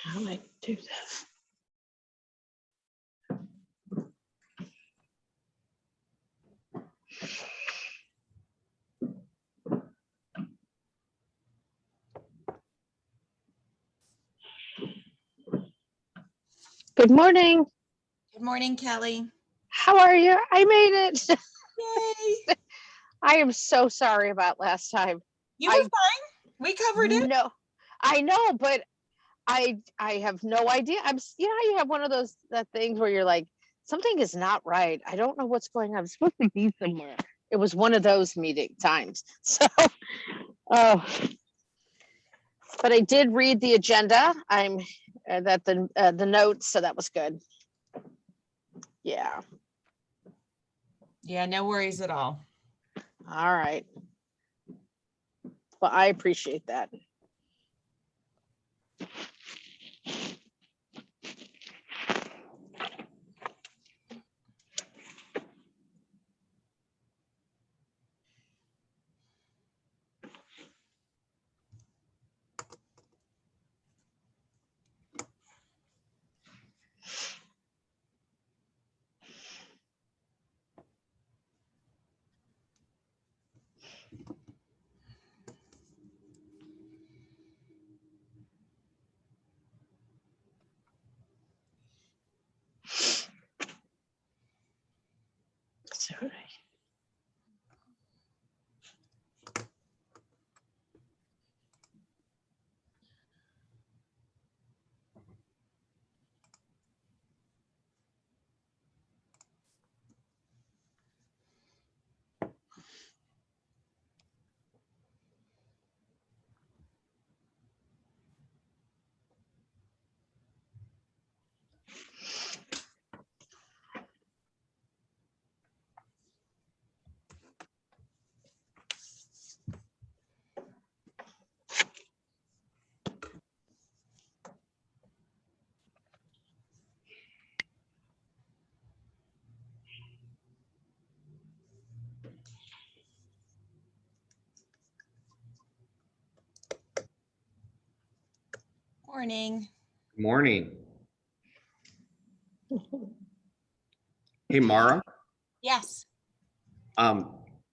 How do I do that? Good morning. Good morning, Kelly. How are you? I made it. Yay. I am so sorry about last time. You were fine. We covered it. No, I know, but I have no idea. You have one of those things where you're like, something is not right. I don't know what's going on. I'm supposed to be somewhere. It was one of those meeting times. So, but I did read the agenda. I'm that the notes, so that was good. Yeah. Yeah, no worries at all. All right. Well, I appreciate that. Sorry. Morning. Morning. Hey, Mara. Yes.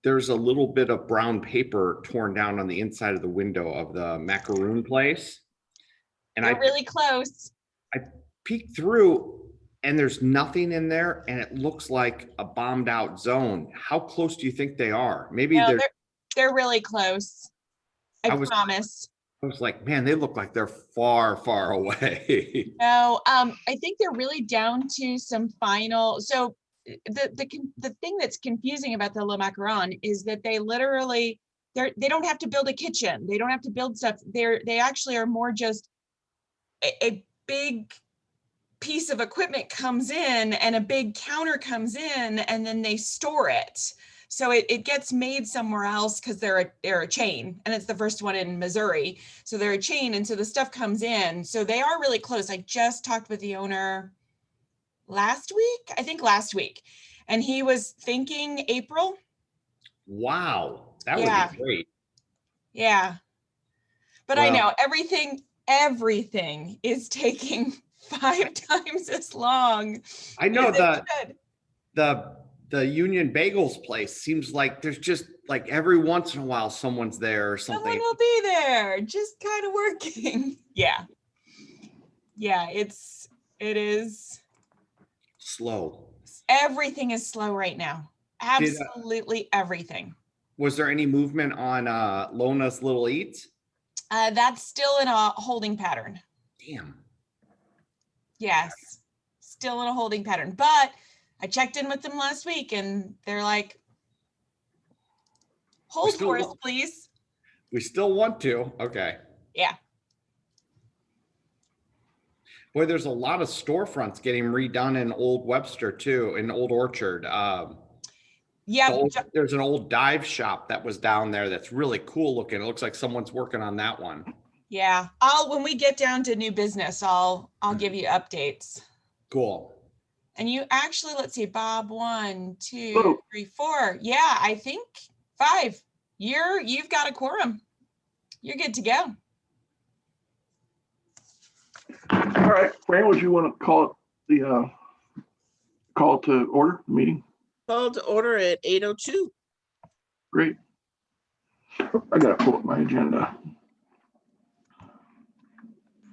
There's a little bit of brown paper torn down on the inside of the window of the macaroon place. And They're I really close. peeked through and there's nothing in there and it looks like a bombed out zone. How close do you think they are? Maybe No, they're really close. I promise. I was like, man, they look like they're far, far away. No, I think they're really down to some final. So the thing that's confusing about the Le Macaron is that they literally they don't have to build a kitchen. They don't have to build stuff. They actually are more just a big piece of equipment comes in and a big counter comes in and then they store it. So it gets made somewhere else because they're a chain and it's the first one in Missouri. So they're a chain and so the stuff comes in. So they are really close. I just talked with the owner last week, and he was thinking April. Wow, that would Yeah. be great. Yeah. But Well, I know everything is taking 5 times as long. I know as it should. the Union Bagels place seems like there's just like every once in a while someone's there or something. Someone will be there, just kind of working. Yeah. Yeah, it is slow. Everything is slow right now. Absolutely everything. Was there any movement on Lona's Little Eats? That's still in a holding pattern. Damn. Yes, still in a holding pattern. But I checked in with them last week and they're like, hold for us, please. We still want to. Okay. Yeah. Boy, there's a lot of storefronts getting redone in Old Webster too, in Old Orchard. Yeah. There's an old dive shop that was down there that's really cool looking. It looks like someone's working on that one. Yeah. When we get down to new business, I'll give you updates. Cool. And you actually, let's see, Bob, 1, 2, 3, 4. Yeah, I think 5. You've got a quorum. You're good to go. All right, Fran, would you want to call it the call to order meeting? Call to order at 8:02. Great. I gotta pull up my agenda.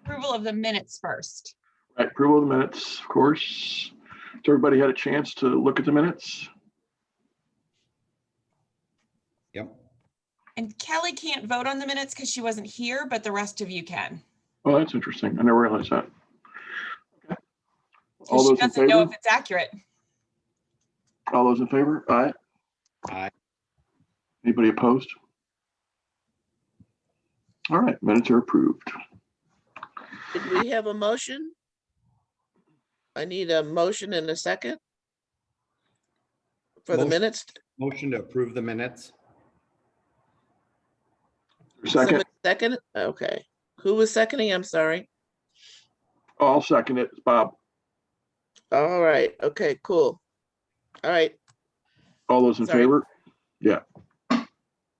Approval of the minutes first. Right, approval of the minutes, of course. So everybody had a chance to look at the minutes? Yep. And Kelly can't vote on the minutes because she wasn't here, but the rest of you can. Oh, that's interesting. I never realized that. Okay. So All she those in doesn't know favor? if it's accurate. All those in favor? Aye. Aye. Anybody opposed? All right, minutes are approved. Did we have a motion? I need a motion and a second for the minutes. Motion to approve the minutes. Second? Somebody second? Okay. Who was seconding? I'm sorry. I'll second it, Bob. All right. Okay, cool. All right. All those in Sorry. favor? Yeah.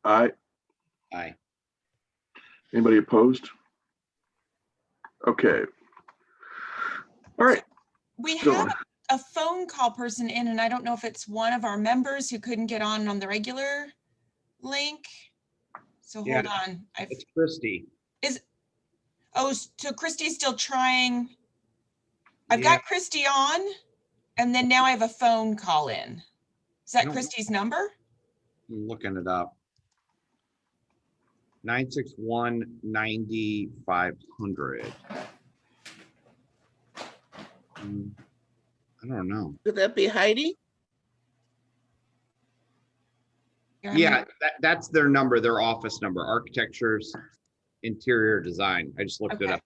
Aye. Aye. Anybody opposed? Okay. All right. We Go have on. a phone call person in, and I don't know if it's one of our members who couldn't get on the regular link. So Yeah. hold on. It's Christy. So Christy's still trying. I've Yeah. got Christy on, and then now I have a phone call in. Is that No. Christy's number? I'm looking it up. 961-90-500. I don't know. Could that be Heidi? Yeah, that's their number, their office number, Architecture's Interior Design. I just looked it up.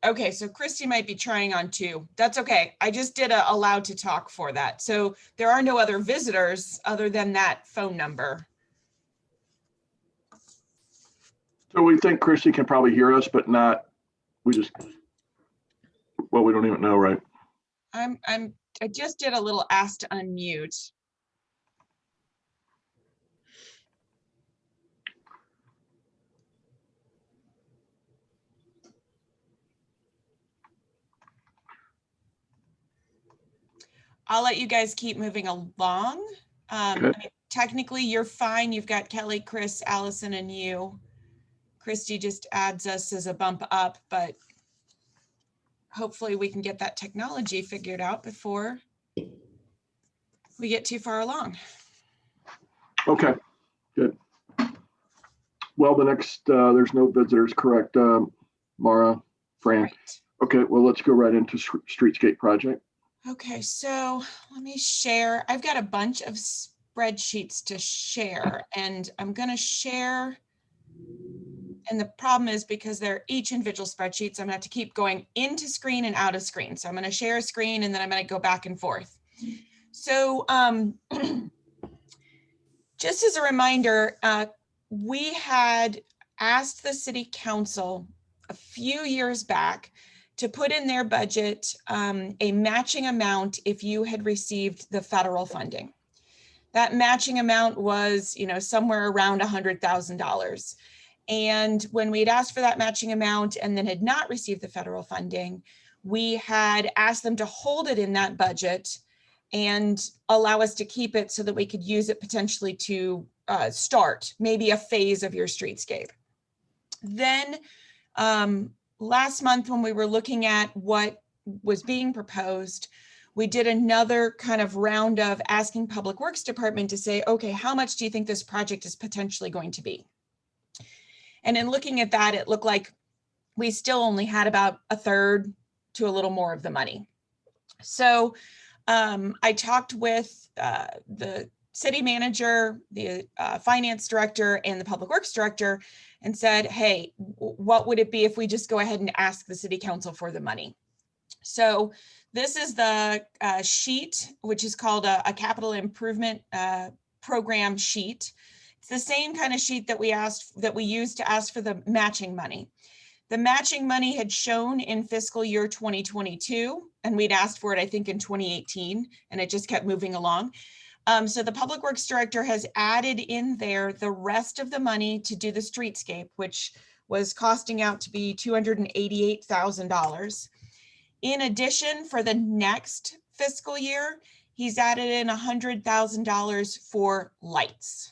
Okay, so Christy might be trying on too. That's okay. I just did a allowed to talk for that. So there are no other visitors other than that phone number. So we think Christy can probably hear us, but not, we don't even know, right? I just did a little ask to unmute. I'll let you guys keep moving along. I Okay. mean, technically, you're fine. You've got Kelly, Chris, Allison, and you. Christy just adds us as a bump up, but hopefully we can get that technology figured out before we get too far along. Okay, good. Well, the next, there's no visitors, correct, Mara, Fran? Right. Okay, well, let's go right into streetscape project. Okay, so let me share. I've got a bunch of spreadsheets to share, and I'm going to share. And the problem is because they're each individual spreadsheets, I'm going to have to keep going into screen and out of screen. So I'm going to share a screen and then I'm going to go back and forth. So just as a reminder, we had asked the city council a few years back to put in their budget a matching amount if you had received the federal funding. That matching amount was, somewhere around $100,000. And when we'd asked for that matching amount and then had not received the federal funding, we had asked them to hold it in that budget and allow us to keep it so that we could use it potentially to start maybe a phase of your streetscape. Then last month, when we were looking at what was being proposed, we did another kind of round of asking Public Works Department to say, okay, how much do you think this project is potentially going to be? And in looking at that, it looked like we still only had about a third to a little more of the money. So I talked with the city manager, the finance director, and the public works director and said, hey, what would it be if we just go ahead and ask the city council for the money? So this is the sheet, which is called a capital improvement program sheet. It's the same kind of sheet that we used to ask for the matching money. The matching money had shown in fiscal year 2022, and we'd asked for it, I think, in 2018, and it just kept moving along. So the public works director has added in there the rest of the money to do the streetscape, which was costing out to be $288,000. In addition, for the next fiscal year, he's added in $100,000 for lights.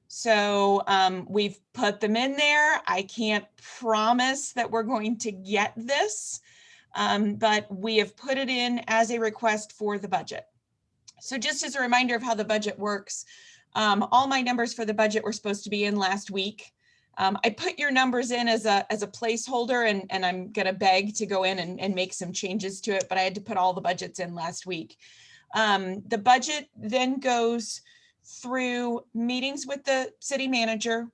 So we've put them in there. I can't promise that we're going to get this, but we have put it in as a request for the budget. So just as a reminder of how the budget works, all my numbers for the budget were supposed to be in last week. I put your numbers in as a placeholder, and I'm going to beg to go in and make some changes to it, but I had to put all the budgets in last week. The budget then goes through meetings with the city manager,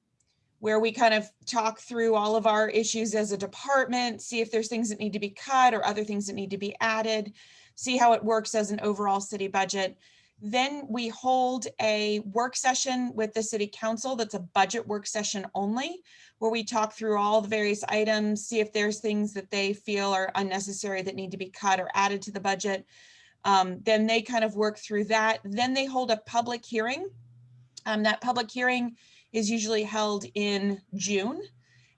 where we kind of talk through all of our issues as a department, see if there's things that need to be cut or other things that need to be added, see how it works as an overall city budget. Then we hold a work session with the city council that's a budget work session only, where we talk through all the various items, see if there's things that they feel are unnecessary that need to be cut or added to the budget. Then they kind of work through that. Then they hold a public hearing. That public hearing is usually held in June.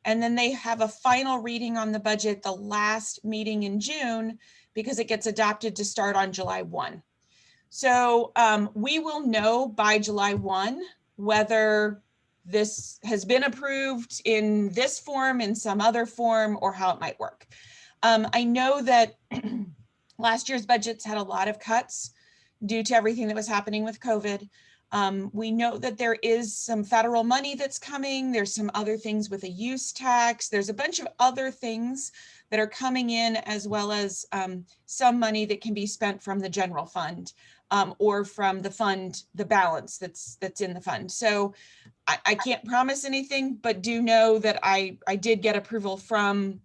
And then they have a final reading on the budget the last meeting in June, because it gets adopted to start on July 1. So we will know by July 1 whether this has been approved in this form, in some other form, or how it might work. I know that last year's budgets had a lot of cuts due to everything that was happening with COVID. We know that there is some federal money that's coming. There's some other things with a use tax. There's a bunch of other things that are coming in, as well as some money that can be spent from the general fund or from the fund, the balance that's in the fund. So I can't promise anything, but do know that I did get approval from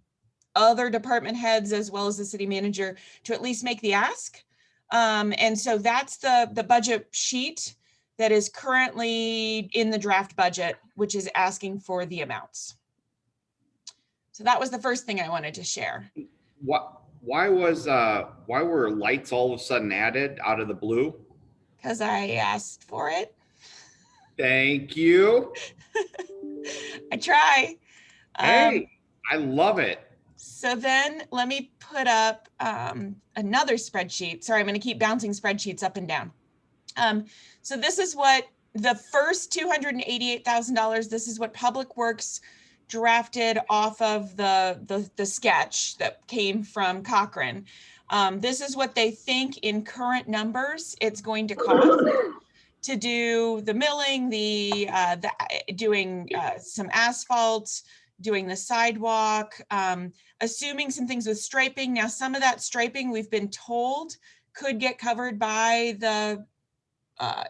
other department heads as well as the city manager to at least make the ask. And so that's the budget sheet that is currently in the draft budget, which is asking for the amounts. So that was the first thing I wanted to share. Why were lights all of a sudden added out of the blue? Because I asked for it. Thank you. I try. Hey, I love it. So then let me put up another spreadsheet. Sorry, I'm going to keep bouncing spreadsheets up and down. So this is what the first $288,000, this is what Public Works drafted off of the sketch that came from Cochrane. This is what they think in current numbers it's going to cost to do the milling, doing some asphalt, doing the sidewalk, assuming some things with striping. Now, some of that striping we've been told could get covered by the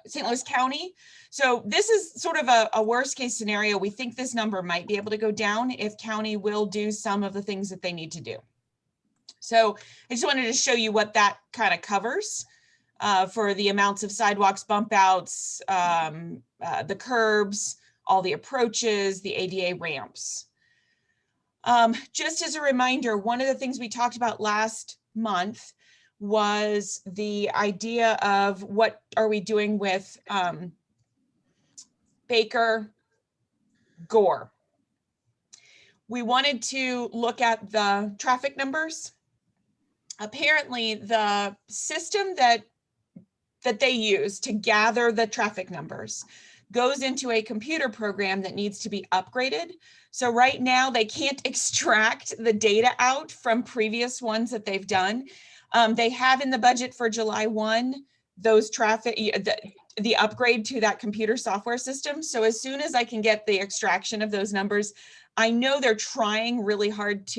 St. Louis County. So this is sort of a worst case scenario. We think this number might be able to go down if county will do some of the things that they need to do. So I just wanted to show you what that kind of covers for the amounts of sidewalks, bump outs, the curbs, all the approaches, the ADA ramps. Just as a reminder, one of the things we talked about last month was the idea of what are we doing with Baker, Gore. We wanted to look at the traffic numbers. Apparently, the system that they use to gather the traffic numbers goes into a computer program that needs to be upgraded. So right now they can't extract the data out from previous ones that they've done. They have in the budget for July 1, those the upgrade to that computer software system. So as soon as I can get the extraction of those numbers, I know they're trying really hard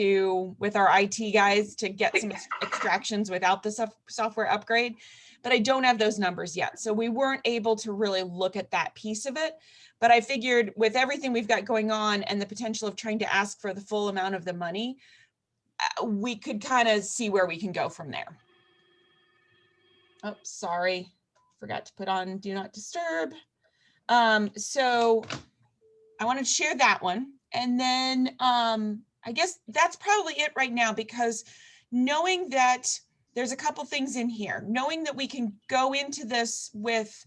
with our IT guys to get some extractions without the software upgrade, but I don't have those numbers yet. So we weren't able to really look at that piece of it. But I figured with everything we've got going on and the potential of trying to ask for the full amount of the money, we could kind of see where we can go from there. Oh, sorry. Forgot to put on Do Not Disturb. So I wanted to share that one. And then I guess that's probably it right now, because knowing that there's a couple things in here, knowing that we can go into this with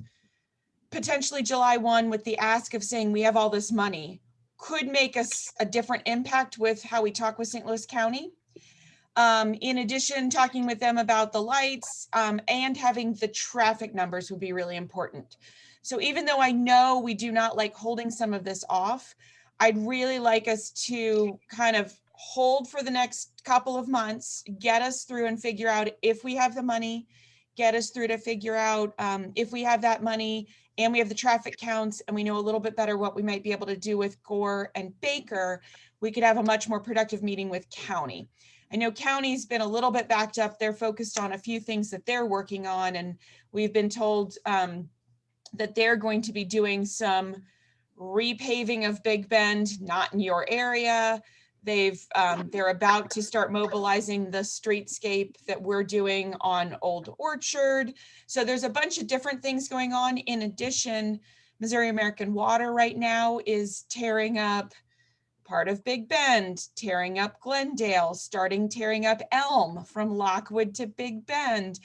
potentially July 1 with the ask of saying we have all this money could make us a different impact with how we talk with St. Louis County. In addition, talking with them about the lights and having the traffic numbers would be really important. So even though I know we do not like holding some of this off, I'd really like us to kind of hold for the next couple of months, get us through and figure out if we have the money, get us through to figure out if we have that money and we have the traffic counts and we know a little bit better what we might be able to do with Gore and Baker, we could have a much more productive meeting with county. I know county's been a little bit backed up. They're focused on a few things that they're working on, and we've been told that they're going to be doing some repaving of Big Bend, not in your area. They're about to start mobilizing the streetscape that we're doing on Old Orchard. So there's a bunch of different things going on. In addition, Missouri American Water right now is tearing up part of Big Bend, tearing up Glendale, tearing up Elm from Lockwood to Big Bend.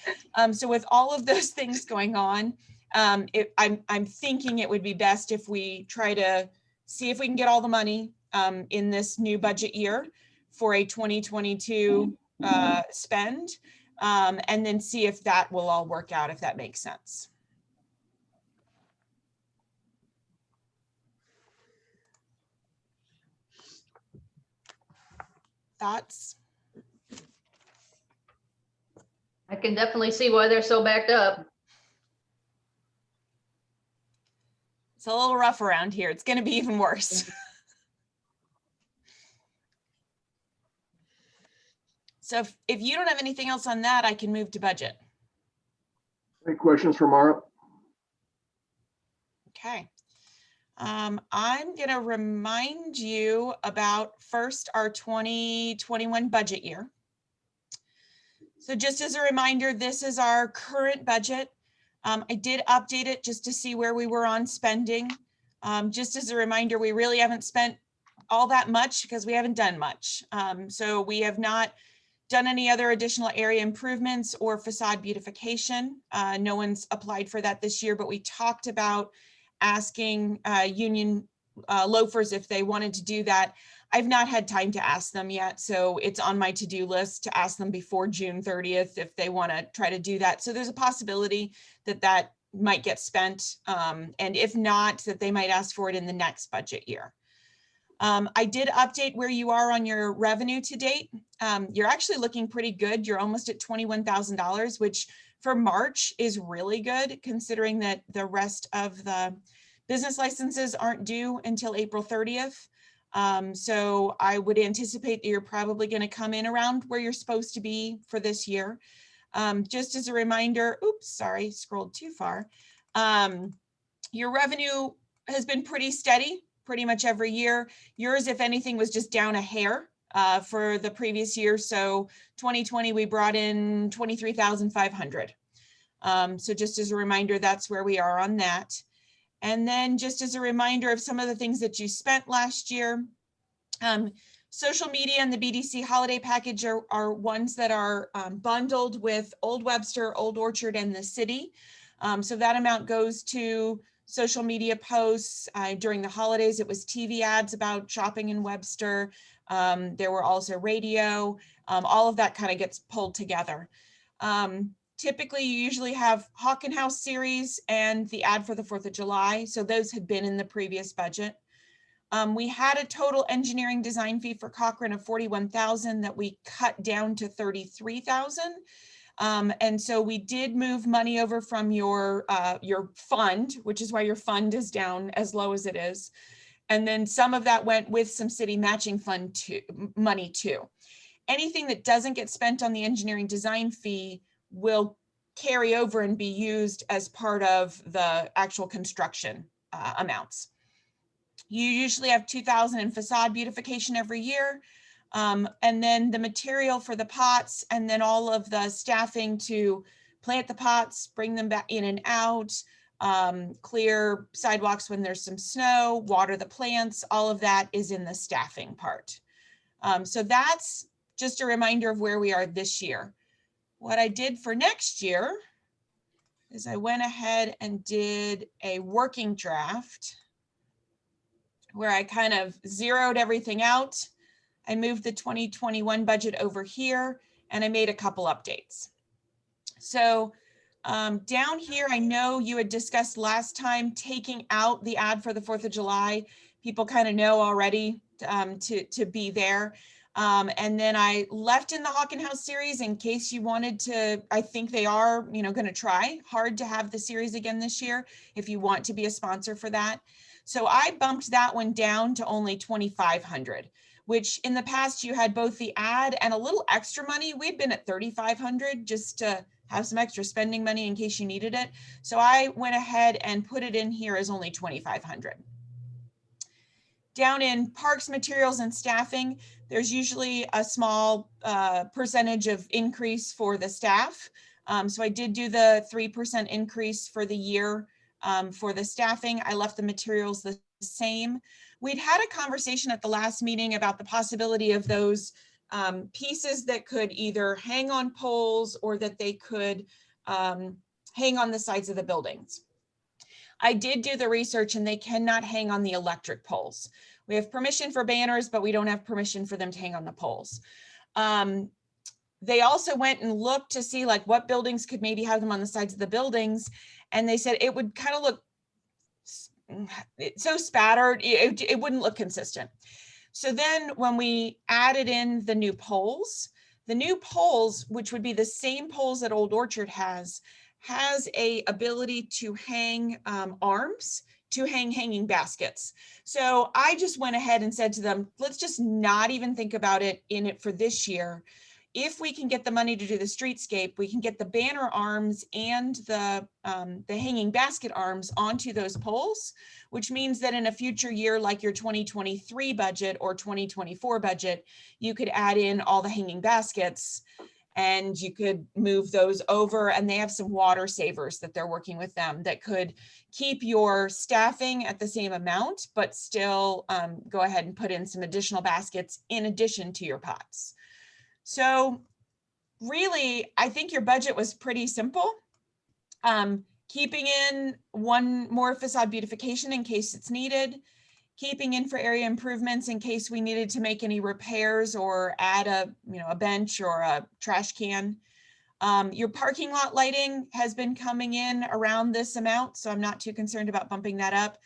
So with all of those things going on, I'm thinking it would be best if we try to see if we can get all the money in this new budget year for a 2022 spend, and then see if that will all work out, if that makes sense. Thoughts? I can definitely see why they're so backed up. It's a little rough around here. It's going to be even worse. So if you don't have anything else on that, I can move to budget. Any questions for Mara? Okay. I'm going to remind you about first our 2021 budget year. So just as a reminder, this is our current budget. I did update it just to see where we were on spending. Just as a reminder, we really haven't spent all that much because we haven't done much. So we have not done any other additional area improvements or facade beautification. No one's applied for that this year, but we talked about asking union loafers if they wanted to do that. I've not had time to ask them yet, so it's on my to-do list to ask them before June 30th if they want to try to do that. So there's a possibility that might get spent. And if not, that they might ask for it in the next budget year. I did update where you are on your revenue to date. You're actually looking pretty good. You're almost at $21,000, which for March is really good, considering that the rest of the business licenses aren't due until April 30th. So I would anticipate that you're probably going to come in around where you're supposed to be for this year. Just as a reminder, oops, sorry, scrolled too far. Your revenue has been pretty steady pretty much every year. Yours, if anything, was just down a hair for the previous year. So 2020, we brought in 23,500. So just as a reminder, that's where we are on that. And then just as a reminder of some of the things that you spent last year, social media and the BDC holiday package are ones that are bundled with Old Webster, Old Orchard, and the city. So that amount goes to social media posts. During the holidays, it was TV ads about shopping in Webster. There were also radio. All of that kind of gets pulled together. Typically, you usually have Hawken House series and the ad for the 4th of July. So those had been in the previous budget. We had a total engineering design fee for Cochrane of $41,000 that we cut down to $33,000. And so we did move money over from your fund, which is why your fund is down as low as it is. And then some of that went with some city matching fund money too. Anything that doesn't get spent on the engineering design fee will carry over and be used as part of the actual construction amounts. You usually have $2,000 in facade beautification every year. And then the material for the pots, and then all of the staffing to plant the pots, bring them back in and out, clear sidewalks when there's some snow, water the plants, all of that is in the staffing part. So that's just a reminder of where we are this year. What I did for next year is I went ahead and did a working draft where I kind of zeroed everything out. I moved the 2021 budget over here and I made a couple updates. So down here, I know you had discussed last time taking out the ad for the 4th of July. People kind of know already to be there. And then I left in the Hawken House series in case you wanted to. I think they are, going to try hard to have the series again this year if you want to be a sponsor for that. So I bumped that one down to only 2,500, which in the past you had both the ad and a little extra money. We'd been at 3,500 just to have some extra spending money in case you needed it. So I went ahead and put it in here as only 2,500. Down in parks, materials, and staffing, there's usually a small percentage of increase for the staff. So I did do the 3% increase for the year for the staffing. I left the materials the same. We'd had a conversation at the last meeting about the possibility of those pieces that could either hang on poles or that they could hang on the sides of the buildings. I did do the research and they cannot hang on the electric poles. We have permission for banners, but we don't have permission for them to hang on the poles. They also went and looked to see like what buildings could maybe have them on the sides of the buildings. And they said it would kind of look so spattered, it wouldn't look consistent. So then when we added in the new poles, which would be the same poles that Old Orchard has a ability to hang arms, to hang hanging baskets. So I just went ahead and said to them, let's just not even think about it for this year. If we can get the money to do the streetscape, we can get the banner arms and the hanging basket arms onto those poles, which means that in a future year, like your 2023 budget or 2024 budget, you could add in all the hanging baskets and you could move those over. And they have some water savers that they're working with them that could keep your staffing at the same amount, but still go ahead and put in some additional baskets in addition to your pots. So really, I think your budget was pretty simple. Keeping in one more facade beautification in case it's needed, keeping in for area improvements in case we needed to make any repairs or add a bench or a trash can. Your parking lot lighting has been coming in around this amount, so I'm not too concerned about bumping that up.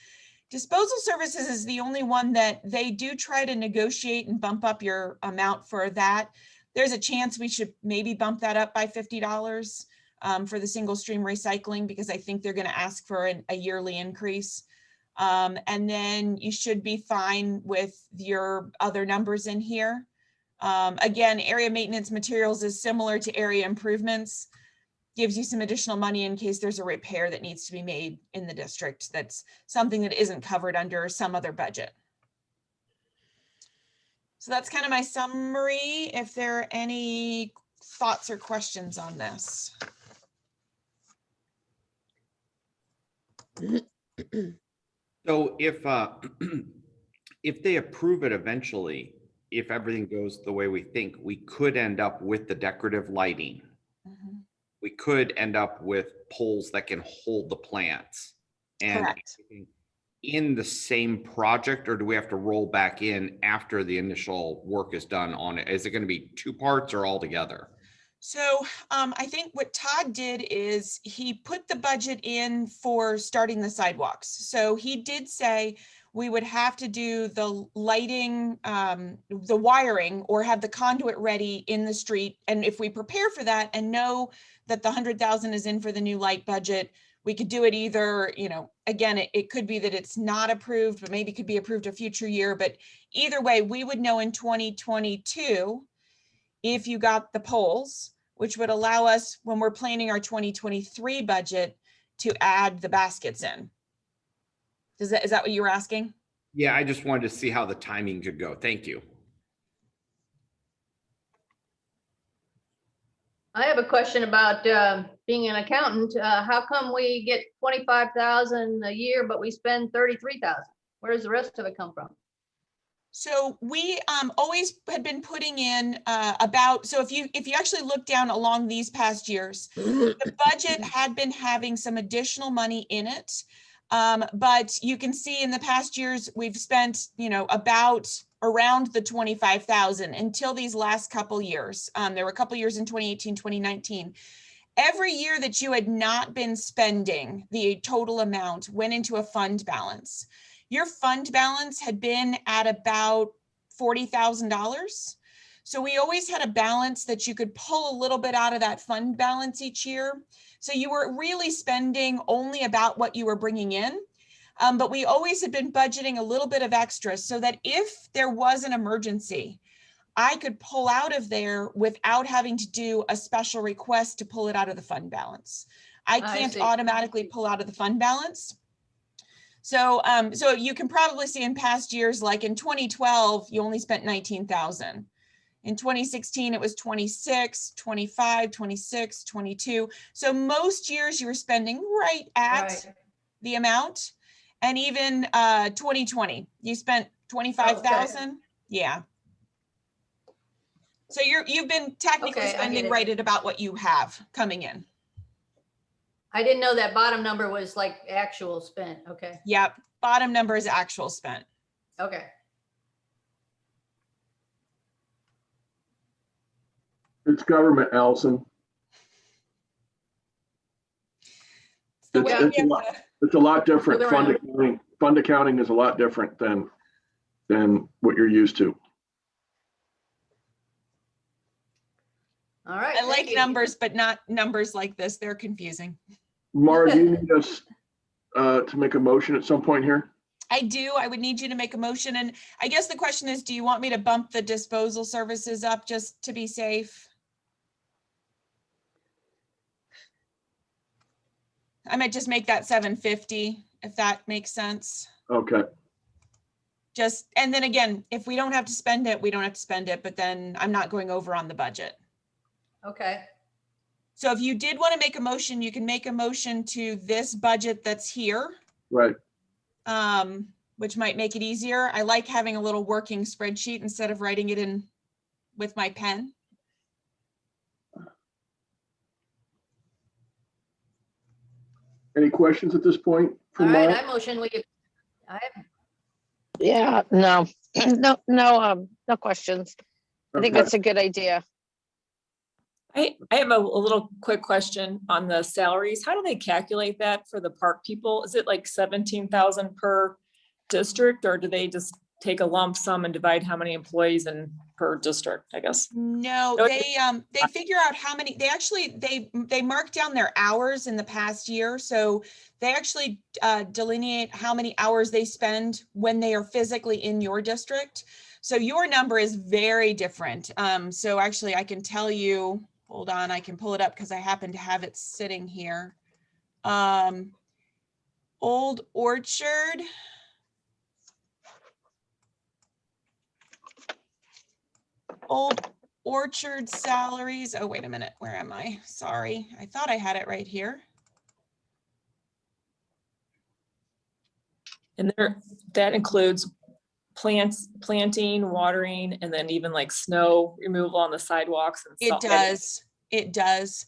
Disposal services is the only one that they do try to negotiate and bump up your amount for that. There's a chance we should maybe bump that up by $50 for the single stream recycling, because I think they're going to ask for a yearly increase. And then you should be fine with your other numbers in here. Again, area maintenance materials is similar to area improvements. Gives you some additional money in case there's a repair that needs to be made in the district. That's something that isn't covered under some other budget. So that's kind of my summary. If there are any thoughts or questions on this. So if if they approve it eventually, if everything goes the way we think, we could end up with the decorative lighting. Mhm. We could end up with poles that can hold the plants. And Correct. in the same project, or do we have to roll back in after the initial work is done on it? Is it going to be two parts or all together? So I think what Todd did is he put the budget in for starting the sidewalks. So he did say we would have to do the lighting, the wiring, or have the conduit ready in the street. And if we prepare for that and know that the 100,000 is in for the new light budget, we could do it either, you know, again, it could be that it's not approved, but maybe could be approved a future year. But either way, we would know in 2022 if you got the poles, which would allow us, when we're planning our 2023 budget, to add the baskets in. Is that what you were asking? Yeah, I just wanted to see how the timing could go. Thank you. I have a question about being an accountant. How come we get 25,000 a year, but we spend 33,000? Where does the rest of it come from? So we always had been putting in about, so if you actually look down along these past years, the budget had been having some additional money in it. But you can see in the past years, we've spent, you know, about around the 25,000 until these last couple years. There were a couple years in 2018, 2019. Every year that you had not been spending the total amount went into a fund balance. Your fund balance had been at about $40,000. So we always had a balance that you could pull a little bit out of that fund balance each year. So you were really spending only about what you were bringing in. But we always had been budgeting a little bit of extra so that if there was an emergency, I could pull out of there without having to do a special request to pull it out of the fund balance. I can't automatically pull out of the fund balance. So, so you can probably see in past years, like in 2012, you only spent 19,000. In 2016, it was 26, 25, 26, 22. So most years you were spending right at the amount. And even 2020, you spent 25,000. Okay. Yeah. So you've been technically spending right at about what you have coming in. I didn't know that bottom number was like actual spent. Okay. Yep. Bottom number is actual spent. Okay. It's government, Allison. It's a lot different. Fund accounting is a lot different than what you're used to. All right. I like numbers, but not numbers like this. They're confusing. Mara, do you need us to make a motion at some point here? I do. I would need you to make a motion. And I guess the question is, do you want me to bump the disposal services up just to be safe? I might just make that 750, if that makes sense. Okay. Just, and then again, if we don't have to spend it, we don't have to spend it, but then I'm not going over on the budget. Okay. So if you did want to make a motion, you can make a motion to this budget that's here. Right. Which might make it easier. I like having a little working spreadsheet instead of writing it in with my pen. Any questions at this point? All right, I motion Yeah, no, no questions. I think that's a good idea. I have a little quick question on the salaries. How do they calculate that for the park people? Is it like 17,000 per district, or do they just take a lump sum and divide how many employees in per district, I guess? No, No, they figure out how many, they mark down their hours in the past year. So they actually delineate how many hours they spend when they are physically in your district. So your number is very different. So actually I can tell you, hold on, I can pull it up because I happen to have it sitting here. Old Orchard. Old Orchard salaries. Oh, wait a minute. Where am I? Sorry. I thought I had it right here. And that includes planting, watering, and then even like snow removal on the sidewalks and It stuff. does. It does.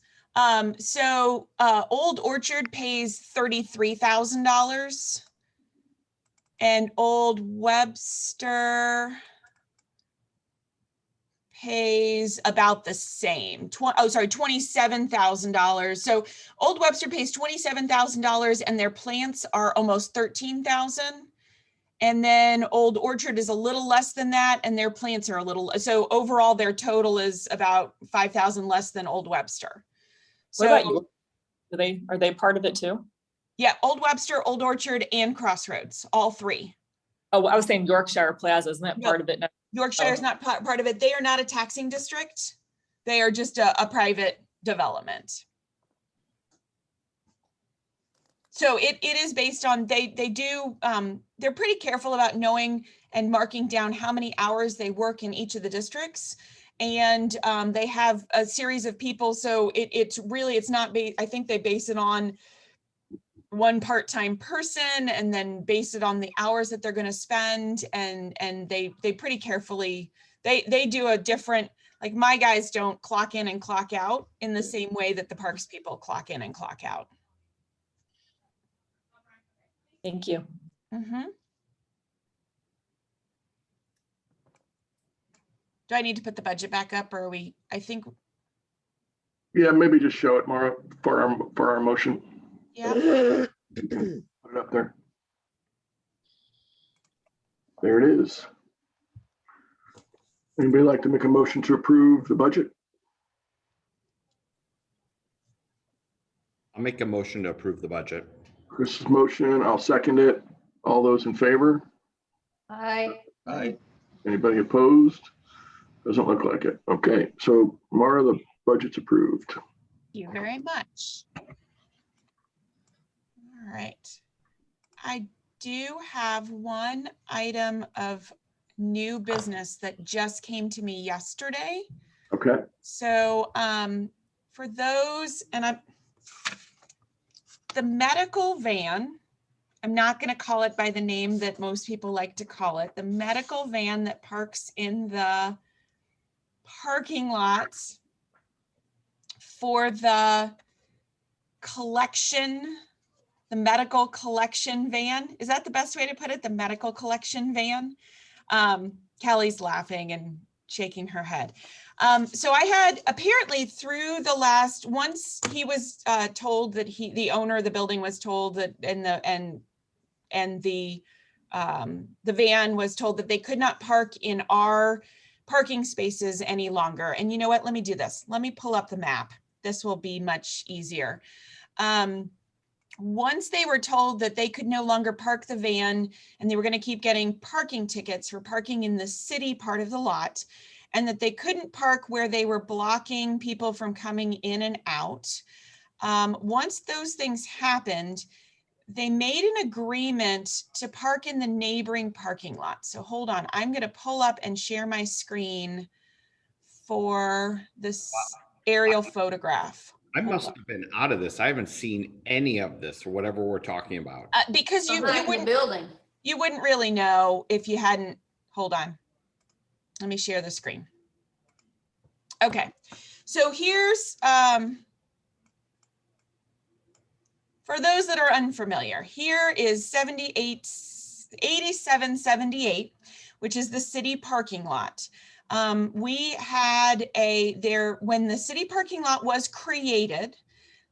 So Old Orchard pays $33,000 and Old Webster pays about the same. $27,000. So Old Webster pays $27,000 and their plants are almost $13,000. And then Old Orchard is a little less than that, and their plants are a little, so overall their total is about 5,000 less than Old Webster. What about So you? Are they part of it too? yeah, Old Webster, Old Orchard, and Crossroads, all three. Oh, I was saying Yorkshire Plaza, isn't that part of it now? Yorkshire is not part of it. They are not a taxing district. They are just a private development. So it is based on, they do, they're pretty careful about knowing and marking down how many hours they work in each of the districts. And they have a series of people. So it's not, I think they base it on one part-time person and then base it on the hours that they're going to spend. And they pretty carefully, they do a different, like my guys don't clock in and clock out in the same way that the parks people clock in and clock out. Thank you. Mm-hmm. Do I need to put the budget back up, or are we, I think, Yeah, maybe just show it, Mara, for our motion. yeah. Put it up there. There it is. Anybody like to make a motion to approve the budget? I'll make a motion to approve the budget. Chris's motion, I'll second it. All those in favor? Aye. Aye. Anybody opposed? Doesn't look like it. Okay, so Mara, the budget's approved. Thank you very much. All right. I do have one item of new business that just came to me yesterday. Okay, So for those, and the medical van, I'm not going to call it by the name that most people like to call it, the medical van that parks in the parking lots for the collection, the medical collection van. Is that the best way to put it? The medical collection van? Kelly's laughing and shaking her head. So I had apparently through the last, once he was told that the owner of the building was told that, and the van was told that they could not park in our parking spaces any longer. And you know what? Let me do this. Let me pull up the map. This will be much easier. Once they were told that they could no longer park the van and they were going to keep getting parking tickets for parking in the city part of the lot, and that they couldn't park where they were blocking people from coming in and out. Once those things happened, they made an agreement to park in the neighboring parking lot. So hold on, I'm going to pull up and share my screen for this aerial photograph. I must have been out of this. I haven't seen any of this or whatever we're talking about. Because you Behind the wouldn't, building. you wouldn't really know if you hadn't, hold on. Let me share the screen. Okay, so here's, for those that are unfamiliar, here is 8778, which is the city parking lot. We had when the city parking lot was created,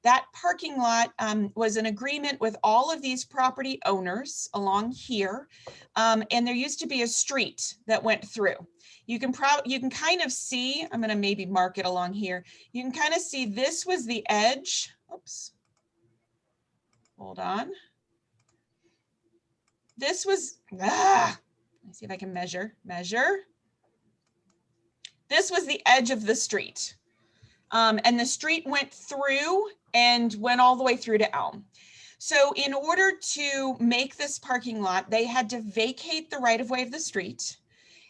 that parking lot was an agreement with all of these property owners along here. And there used to be a street that went through. You can kind of see, I'm gonna maybe mark it along here. You can kind of see this was the edge. Oops. Hold on. This was, let me see if I can measure. This was the edge of the street. And the street went through and went all the way through to Elm. So in order to make this parking lot, they had to vacate the right of way of the street.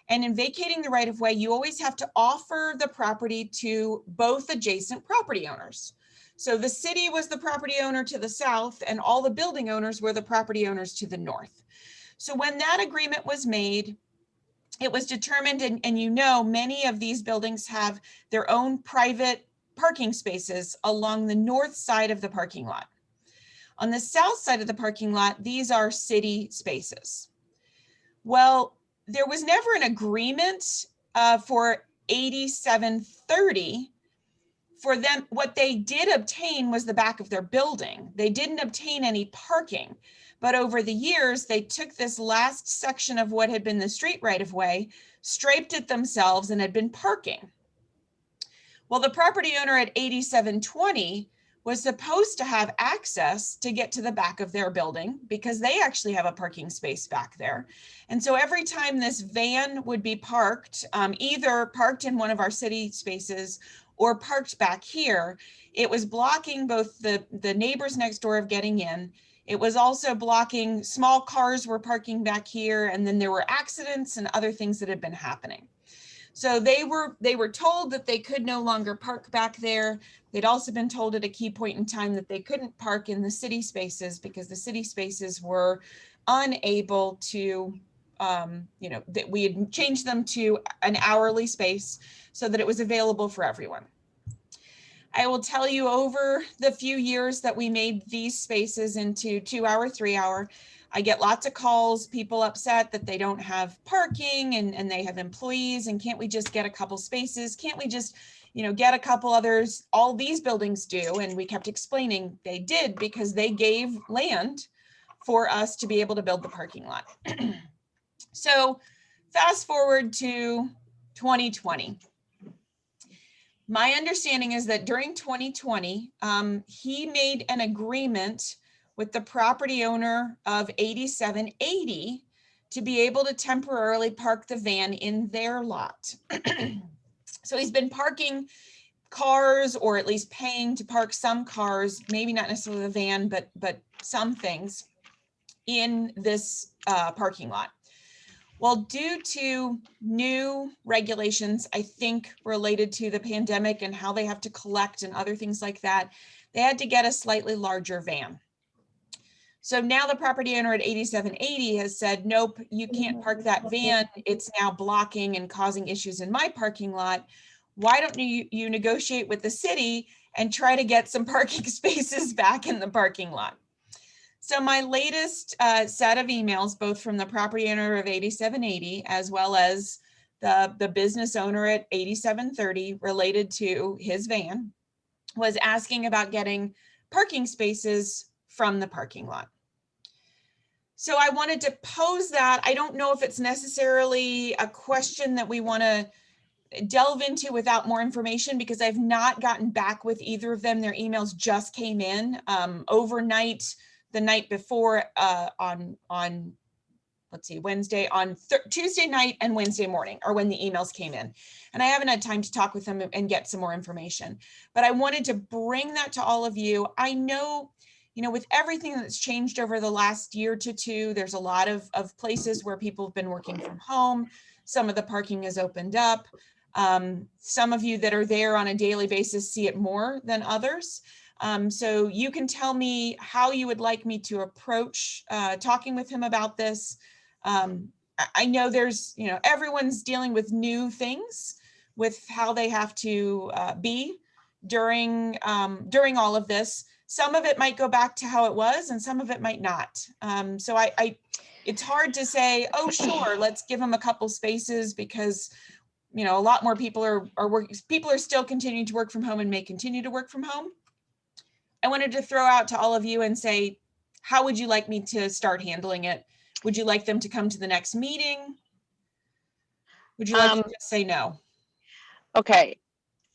And in vacating the right of way, you always have to offer the property to both adjacent property owners. So the city was the property owner to the south and all the building owners were the property owners to the north. So when that agreement was made, it was determined, and you know, many of these buildings have their own private parking spaces along the north side of the parking lot. On the south side of the parking lot, these are city spaces. Well, there was never an agreement for 8730 for them. What they did obtain was the back of their building. They didn't obtain any parking, but over the years, they took this last section of what had been the street right of way, striped it themselves, and had been parking. Well, the property owner at 8720 was supposed to have access to get to the back of their building because they actually have a parking space back there. And so every time this van would be parked, either parked in one of our city spaces or parked back here, it was blocking both the neighbors next door of getting in. It was also blocking, small cars were parking back here, and then there were accidents and other things that had been happening. So they were told that they could no longer park back there. They'd also been told at a key point in time that they couldn't park in the city spaces because the city spaces were unable to, that we had changed them to an hourly space so that it was available for everyone. I will tell you, over the few years that we made these spaces into 2-hour, 3-hour, I get lots of calls, people upset that they don't have parking and they have employees, and can't we just get a couple spaces? Can't we just, get a couple others? All these buildings do. And we kept explaining they did because they gave land for us to be able to build the parking lot. So fast forward to 2020. My understanding is that during 2020, he made an agreement with the property owner of 8780 to be able to temporarily park the van in their lot. So he's been parking cars, or at least paying to park some cars, maybe not necessarily the van, but some things in this parking lot. Well, due to new regulations, I think related to the pandemic and how they have to collect and other things like that, they had to get a slightly larger van. So now the property owner at 8780 has said, nope, you can't park that van. It's now blocking and causing issues in my parking lot. Why don't you negotiate with the city and try to get some parking spaces back in the parking lot? So my latest set of emails, both from the property owner of 8780 as well as the business owner at 8730 related to his van, was asking about getting parking spaces from the parking lot. So I wanted to pose that. I don't know if it's necessarily a question that we want to delve into without more information, because I've not gotten back with either of them. Their emails just came in overnight, the night before on let's see, Wednesday, on Tuesday night and Wednesday morning are when the emails came in. And I haven't had time to talk with them and get some more information, but I wanted to bring that to all of you. I know, with everything that's changed over the last year to two, there's a lot of places where people have been working from home. Some of the parking has opened up. Some of you that are there on a daily basis see it more than others. So you can tell me how you would like me to approach talking with him about this. I know there's, everyone's dealing with new things with how they have to be during all of this. Some of it might go back to how it was and some of it might not. So it's hard to say, oh, sure, let's give them a couple spaces, because you know, a lot more people are working, people are still continuing to work from home and may continue to work from home. I wanted to throw out to all of you and say, how would you like me to start handling it? Would you like them to come to the next meeting? Would you like to just say no? Okay.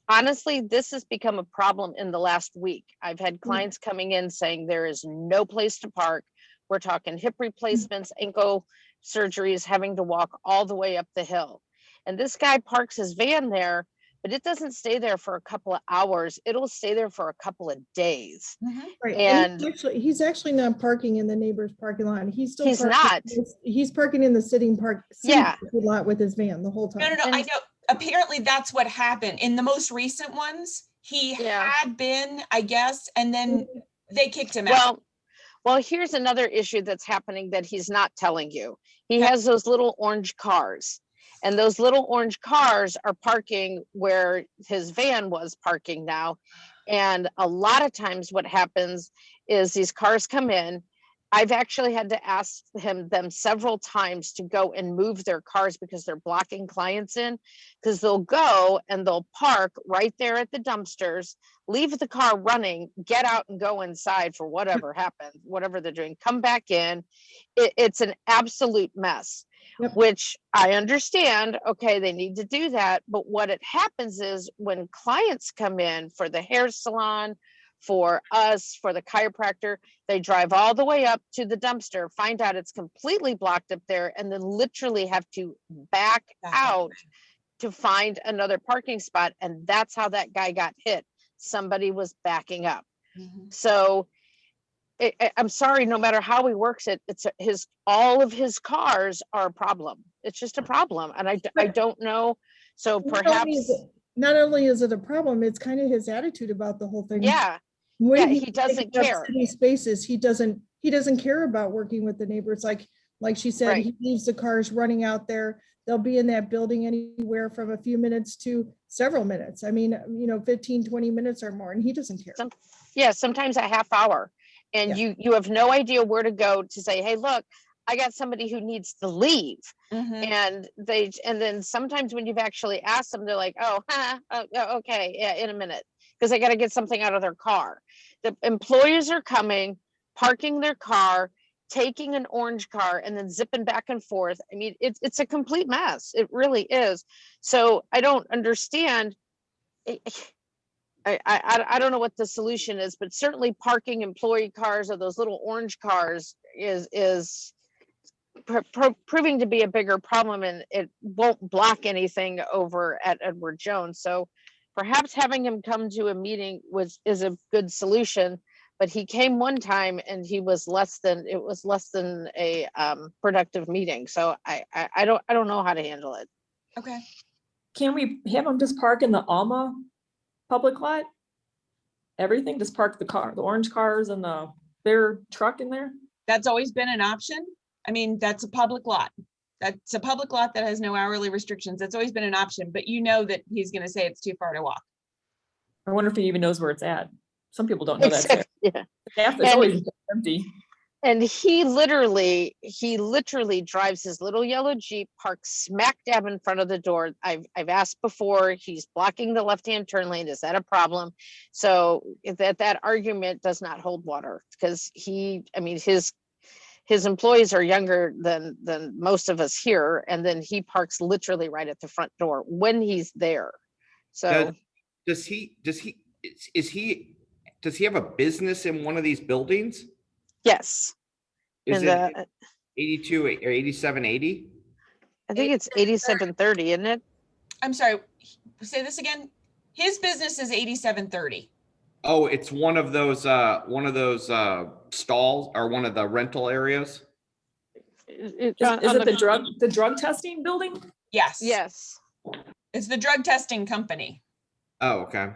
Honestly, this has become a problem in the last week. I've had clients coming in saying there is no place to park. We're talking hip replacements, ankle surgeries, having to walk all the way up the hill. And this guy parks his van there, but it doesn't stay there for a couple of hours. It'll stay there for a couple of days. Right, And he's actually not parking in the neighbor's parking lot. He's not. He's parking in the city parking lot with his van the whole time. No, I know. Apparently that's what happened in the most recent ones. He had been, I guess, and then they kicked him out. Well, here's another issue that's happening that he's not telling you. He has those little orange cars, and those little orange cars are parking where his van was parking now. And a lot of times what happens is these cars come in. I've actually had to ask them several times to go and move their cars because they're blocking clients in, because they'll go and they'll park right there at the dumpsters, leave the car running, get out and go inside for whatever happened, whatever they're doing, come back in. It's an absolute mess, which I understand. Okay, they need to do that. But what it happens is when clients come in for the hair salon, for us, for the chiropractor, they drive all the way up to the dumpster, find out it's completely blocked up there, and then literally have to back out to find another parking spot. And that's how that guy got hit. Somebody was backing up. So I'm sorry, no matter how he works it, it's all of his cars are a problem. It's just a problem. And I don't know. So perhaps not only is it a problem, it's kind of his attitude about the whole thing. When he doesn't care. City spaces, he doesn't care about working with the neighbors. Like she said, he leaves the cars running out there. They'll be in that building anywhere from a few minutes to several minutes. I mean, 15, 20 minutes or more, and he doesn't care. Sometimes a half hour. And you have no idea where to go to say, hey, look, I got somebody who needs to leave. And then sometimes when you've actually asked them, they're like, okay, yeah, in a minute, because they got to get something out of their car. The employers are coming, parking their car, taking an orange car, and then zipping back and forth. I mean, it's a complete mess. It really is. So I don't understand. I don't know what the solution is, but certainly parking employee cars or those little orange cars is proving to be a bigger problem, and it won't block anything over at Edward Jones. So perhaps having him come to a meeting is a good solution, but he came one time and it was less than a productive meeting. So I don't know how to handle it. Okay. Can we have them just park in the Alma public lot? Everything, just park the orange cars and their truck in there? That's always been an option. I mean, that's a public lot. That's a public lot that has no hourly restrictions. That's always been an option, but you know that he's going to say it's too far to walk. I wonder if he even knows where it's at. Some people don't know that's there. Yeah. It's always empty. And he literally drives his little yellow Jeep, parks smack dab in front of the door. I've asked before, he's blocking the left-hand turn lane. Is that a problem? So that argument does not hold water, because his employees are younger than most of us here. And then he parks literally right at the front door when he's there. So does he have a business in one of these buildings? Yes. Is it 82 or 8780? I think it's 8730, isn't it? I'm sorry, say this again. His business is 8730. Oh, it's one of those stalls or one of the rental areas. Is it the drug testing building? Yes. Yes. It's the drug testing company. Oh, okay.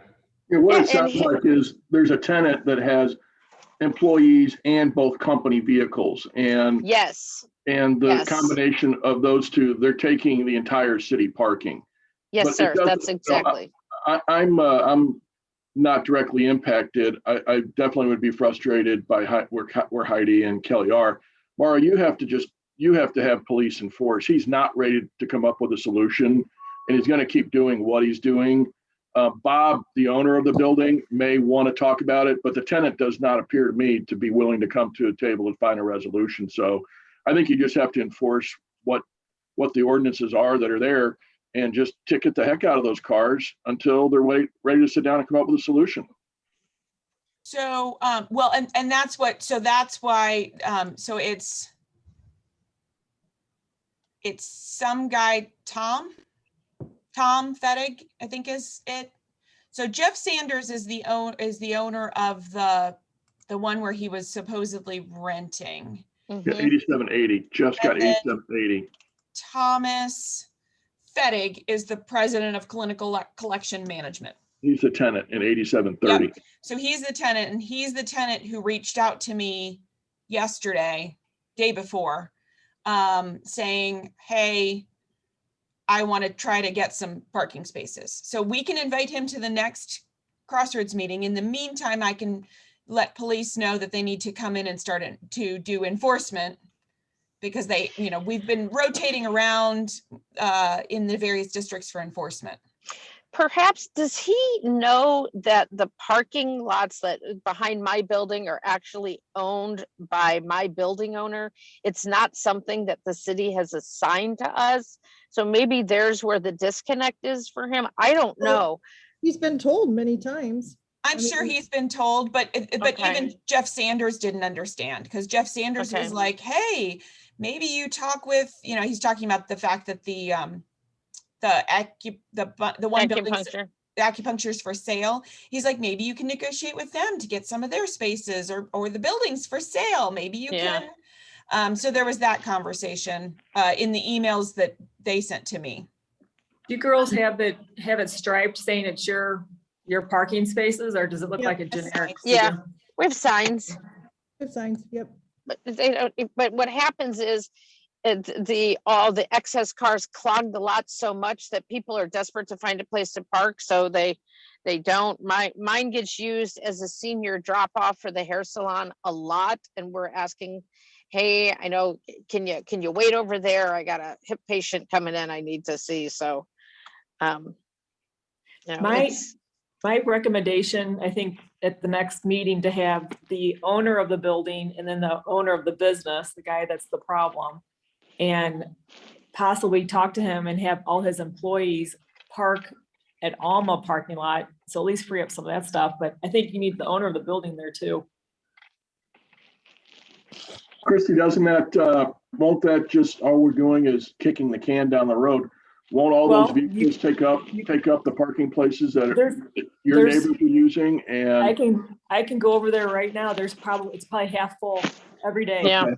Yeah, what it sounds like is there's a tenant that has employees and both company vehicles, and the combination of those two, they're taking the entire city parking. Yes, sir. That's exactly. I'm not directly impacted. I definitely would be frustrated by where Heidi and Kelly are. Mara, you have to have police enforce. He's not ready to come up with a solution, and he's going to keep doing what he's doing. Bob, the owner of the building, may want to talk about it, but the tenant does not appear to me to be willing to come to a table and find a resolution. So I think you just have to enforce what the ordinances are that are there, and just ticket the heck out of those cars until they're ready to sit down and come up with a solution. So, well, and that's what, so that's why, so it's some guy, Tom Fettig, I think is it. So Jeff Sanders is the owner of the one where he was supposedly renting. Yeah, 8780. Jeff's got 8780. Thomas Fettig is the president of Clinical Collection Management. He's the tenant in 8730. Yep. So he's the tenant, and he's the tenant who reached out to me yesterday, day before, saying, hey, I want to try to get some parking spaces. So we can invite him to the next Crossroads meeting. In the meantime, I can let police know that they need to come in and start to do enforcement, because they, you know, we've been rotating around in the various districts for enforcement. Perhaps, does he know that the parking lots that behind my building are actually owned by my building owner? It's not something that the city has assigned to us. So maybe there's where the disconnect is for him. I don't know. He's been told many times. I'm sure he's been told, but even Jeff Sanders didn't understand, because Jeff Sanders was like, hey, maybe you talk with, you know, he's talking about the fact that the one building, the acupuncture's for sale. He's like, maybe you can negotiate with them to get some of their spaces, or the buildings for sale. Maybe you can. So there was that conversation in the emails that they sent to me. Do you girls have it striped saying it's your parking spaces, or does it look like a generic? Yeah, we have signs. We have signs, yep. But they don't. But what happens is, all the excess cars clog the lot so much that people are desperate to find a place to park, so they don't. Mine gets used as a senior drop off for the hair salon a lot, and we're asking, hey, I know, can you wait over there? I got a hip patient coming in I need to see. So you know, my recommendation, I think, at the next meeting, to have the owner of the building and then the owner of the business, the guy that's the problem, and possibly talk to him and have all his employees park at Alma parking lot. So at least free up some of that stuff. But I think you need the owner of the building there too. Christy, doesn't that, won't that just, all we're doing is kicking the can down the road? Won't all those vehicles take up the parking places that your neighbors are using? And I can go over there right now. It's probably half full every day. Yeah. Okay.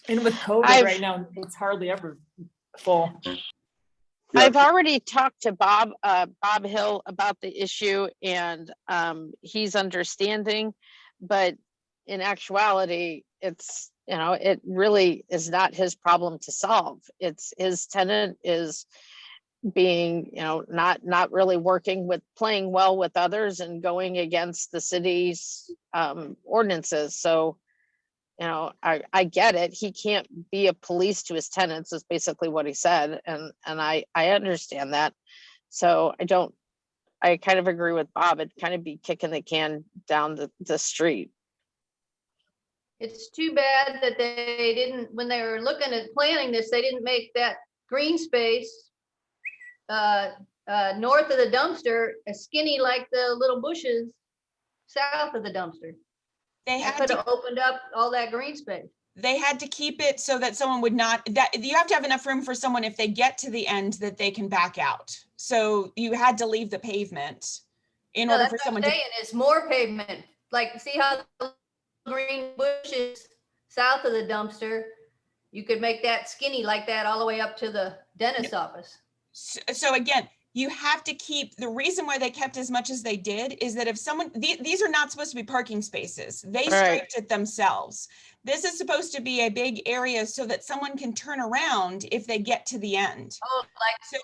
And with COVID right now, it's hardly ever full. Yeah. I've already talked to Bob Hill about the issue, and he's understanding, but in actuality, it's, you know, it really is not his problem to solve. It's his tenant is being, you know, not really playing well with others and going against the city's ordinances. So, you know, I get it. He can't be a police to his tenants, is basically what he said. And I understand that. So I kind of agree with Bob. It'd kind of be kicking the can down the street. It's too bad that they didn't, when they were looking at planning this, they didn't make that green space north of the dumpster as skinny like the little bushes south of the dumpster. They had could have opened up all that green space. They had to keep it so that someone would not, that you have to have enough room for someone, if they get to the end, that they can back out. So you had to leave the pavement in order for someone to. It's more pavement. Like, see how the green bushes south of the dumpster, you could make that skinny like that all the way up to the dentist's office. So again, you have to keep, the reason why they kept as much as they did is that if someone, these are not supposed to be parking spaces. They striped it themselves. This is supposed to be a big area so that someone can turn around if they get to the end. Oh,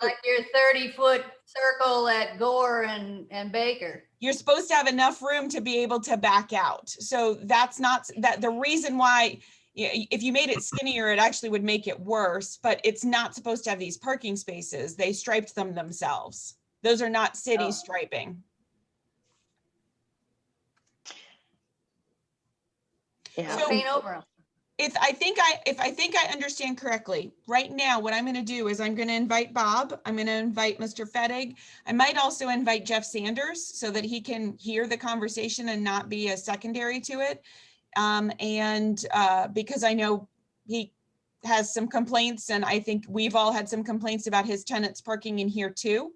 like your 30-foot circle at Gore and Baker. You're supposed to have enough room to be able to back out. So that's not that the reason why if you made it skinnier, it actually would make it worse, but it's not supposed to have these parking spaces. They striped them themselves. Those are not city striping. Yeah. So Paint over 'em. if I think I understand correctly, right now, what I'm going to do is I'm going to invite Bob. I'm going to invite Mr. Fettig. I might also invite Jeff Sanders so that he can hear the conversation and not be a secondary to it. Because I know he has some complaints, and I think we've all had some complaints about his tenants parking in here too.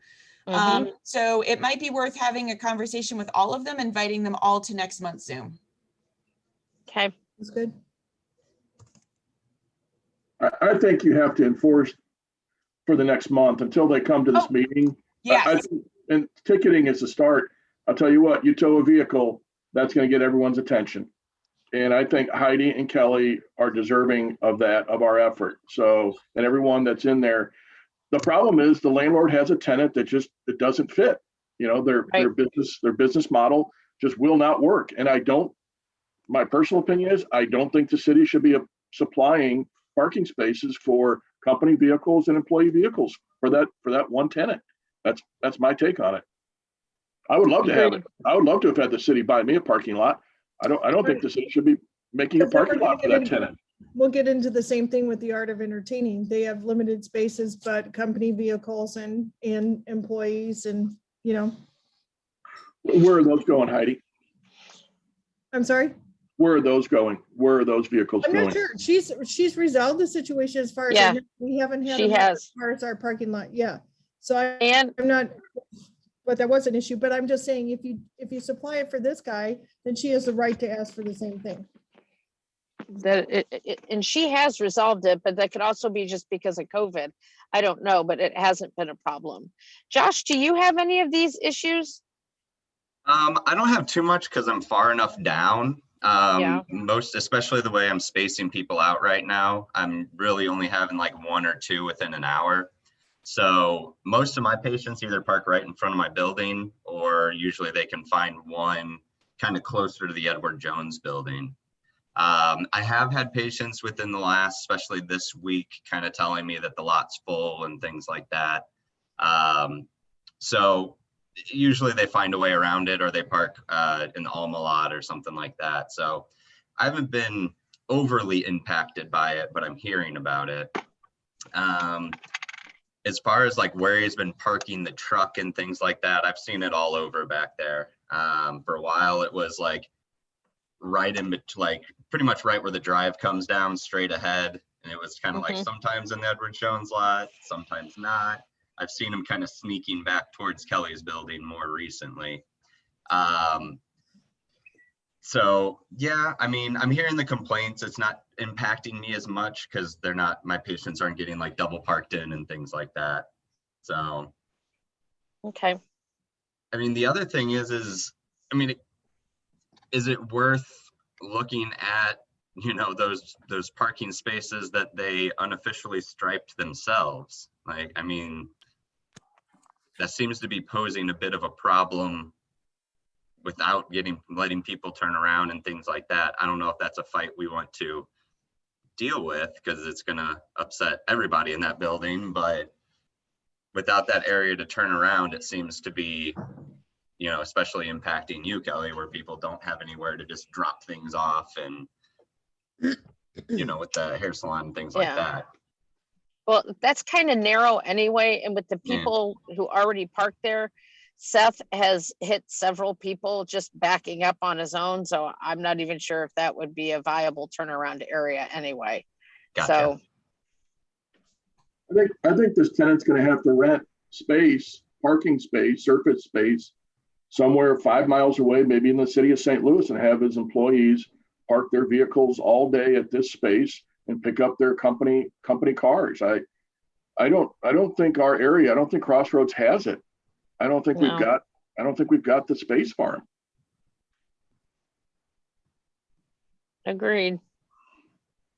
So it might be worth having a conversation with all of them, inviting them all to next month's Zoom. Okay. That's good. I think you have to enforce for the next month until they come to this meeting. Yes. And ticketing is the start. I'll tell you what, you tow a vehicle, that's going to get everyone's attention. And I think Heidi and Kelly are deserving of that, of our effort. So, and everyone that's in there. The problem is the landlord has a tenant that just, it doesn't fit. You know, their business model just will not work. And my personal opinion is, I don't think the city should be supplying parking spaces for company vehicles and employee vehicles for that one tenant. That's my take on it. I would love to have it. I would love to have had the city buy me a parking lot. I don't think the city should be making a parking lot for that tenant. We'll get into the same thing with the Art of Entertaining. They have limited spaces, but company vehicles and employees and, you know. Where are those going, Heidi? I'm sorry? Where are those going? Where are those vehicles I'm going? not sure. She's resolved the situation as far as I know. We haven't had as far as our parking lot. Yeah. So I'm not, but that was an issue, but I'm just saying if you supply it for this guy, then she has the right to ask for the same thing. And she has resolved it, but that could also be just because of COVID. I don't know, but it hasn't been a problem. Josh, do you have any of these issues? I don't have too much because I'm far enough down. Especially the way I'm spacing people out right now, I'm really only having like one or two within an hour. So most of my patients either park right in front of my building, or usually they can find one kind of closer to the Edward Jones building. I have had patients within the last, especially this week, kind of telling me that the lot's full and things like that. So usually they find a way around it, or they park in the Alma lot or something like that. So I haven't been overly impacted by it, but I'm hearing about it. As far as like where he's been parking the truck and things like that, I've seen it all over back there. For a while, it was like right in between, like pretty much right where the drive comes down straight ahead. And it was kind of like sometimes in the Edward Jones lot, sometimes not. I've seen him kind of sneaking back towards Kelly's building more recently. So yeah, I mean, I'm hearing the complaints. It's not impacting me as much because my patients aren't getting like double parked in and things like that. So. Okay. I mean, the other thing is it worth looking at, you know, those parking spaces that they unofficially striped themselves? Like, I mean, that seems to be posing a bit of a problem without letting people turn around and things like that. I don't know if that's a fight we want to deal with because it's going to upset everybody in that building, but without that area to turn around, it seems to be, you know, especially impacting you, Kelly, where people don't have anywhere to just drop things off and, you know, with the hair salon and things like that. Well, that's kind of narrow anyway. And with the people who already parked there, Seth has hit several people just backing up on his own. So I'm not even sure if that would be a viable turnaround area anyway. Gotcha. So I think this tenant's going to have to rent space, parking space, surface space somewhere 5 miles away, maybe in the city of St. Louis, and have his employees park their vehicles all day at this space and pick up their company cars. I don't think our area, I don't think Crossroads has it. I don't think we've got the space for them. Agreed.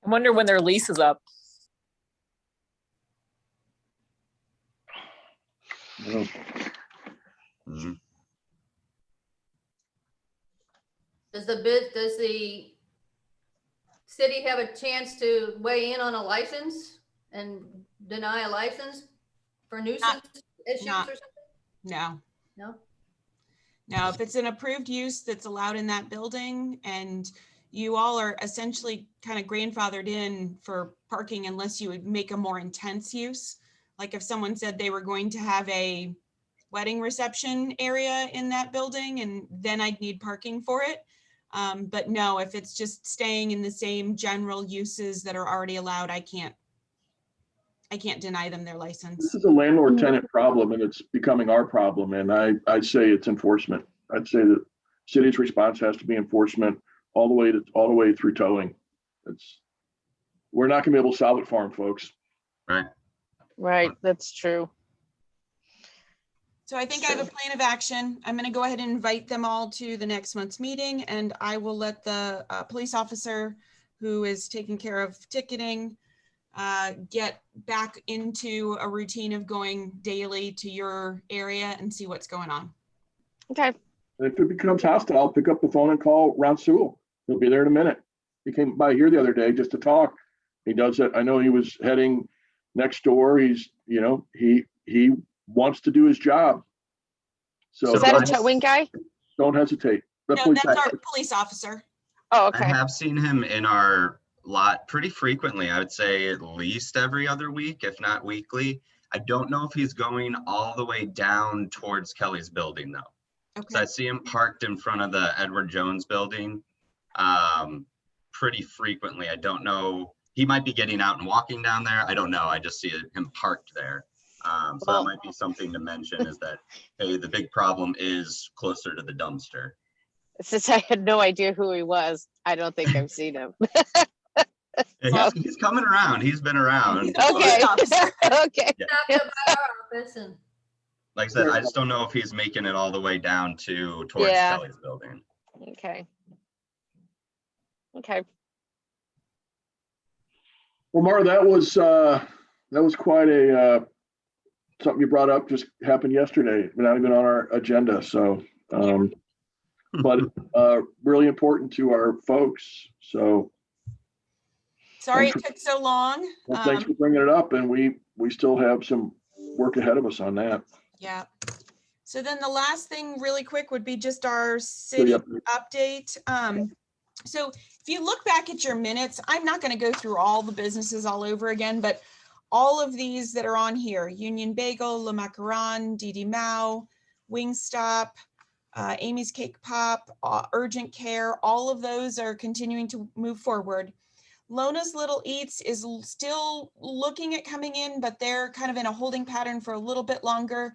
I wonder when their lease is up. Mm-hmm. Does the city have a chance to weigh in on a license and deny a license for nuisance issues not- or something? No, No? no, if it's an approved use that's allowed in that building and you all are essentially kind of grandfathered in for parking unless you would make a more intense use. Like if someone said they were going to have a wedding reception area in that building and then I'd need parking for it. But no, if it's just staying in the same general uses that are already allowed, I can't deny them their This license. is a landlord tenant problem and it's becoming our problem. And I'd say it's enforcement. I'd say that city's response has to be enforcement all the way through towing. We're not gonna be able to solve it for them, folks. Right. Right, that's true. So I think I have a plan of action. I'm going to go ahead and invite them all to the next month's meeting, and I will let the police officer who is taking care of ticketing get back into a routine of going daily to your area and see what's going on. Okay. And if it becomes hostile, I'll pick up the phone and call Ron Sewell. He'll be there in a minute. He came by here the other day just to talk. He does it. I know he was heading next door. He's, he wants to do his job. So Is that a towing guy? don't hesitate. No, that's our police officer. Oh, I okay. have seen him in our lot pretty frequently. I would say at least every other week, if not weekly. I don't know if he's going all the way down towards Kelly's building though. Okay. So I see him parked in front of the Edward Jones building pretty frequently. I don't know. He might be getting out and walking down there. I don't know. I just see him parked there. So that might be something to mention is that, hey, the big problem is closer to the dumpster. Since I had no idea who he was, I don't think I've seen him. He's coming around. He's been around. Okay. Okay. Yeah. Stopped by our office and Like I said, I just don't know if he's making it all the way down towards Kelly's building. Okay. Okay. Well, Mara, that was quite a something you brought up. Just happened yesterday. Not even on our agenda. So, but really important to our folks. So, Sorry it took so long. well, thanks for bringing it up, and we still have some work ahead of us on that. Yeah. So then the last thing really quick would be just our city update. So if you look back at your minutes, I'm not going to go through all the businesses all over again, but all of these that are on here, Union Bagel, Le Macaron, Didi Mao, Wingstop, Amy's Cake Pop, Urgent Care, all of those are continuing to move forward. Lona's Little Eats is still looking at coming in, but they're kind of in a holding pattern for a little bit longer.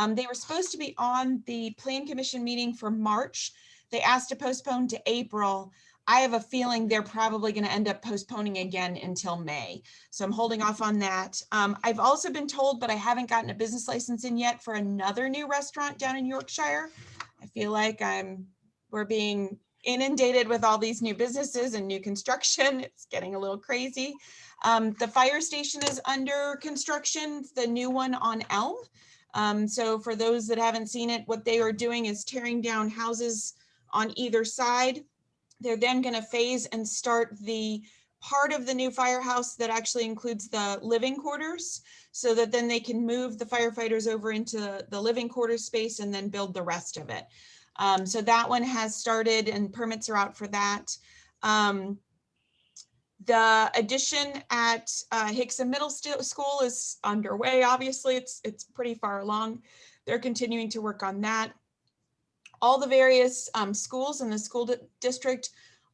They were supposed to be on the Plan Commission meeting for March. They asked to postpone to April. I have a feeling they're probably going to end up postponing again until May. So I'm holding off on that. I've also been told, but I haven't gotten a business license in yet for another new restaurant down in Yorkshire. I feel like we're being inundated with all these new businesses and new construction. It's getting a little crazy. The fire station is under construction, the new one on Elm. So for those that haven't seen it, what they are doing is tearing down houses on either side. They're then going to phase and start the part of the new firehouse that actually includes the living quarters, so that then they can move the firefighters over into the living quarters space and then build the rest of it. So that one has started and permits are out for that. The addition at Hickson Middle School is underway. Obviously, it's pretty far along. They're continuing to work on that. All the various schools in the school district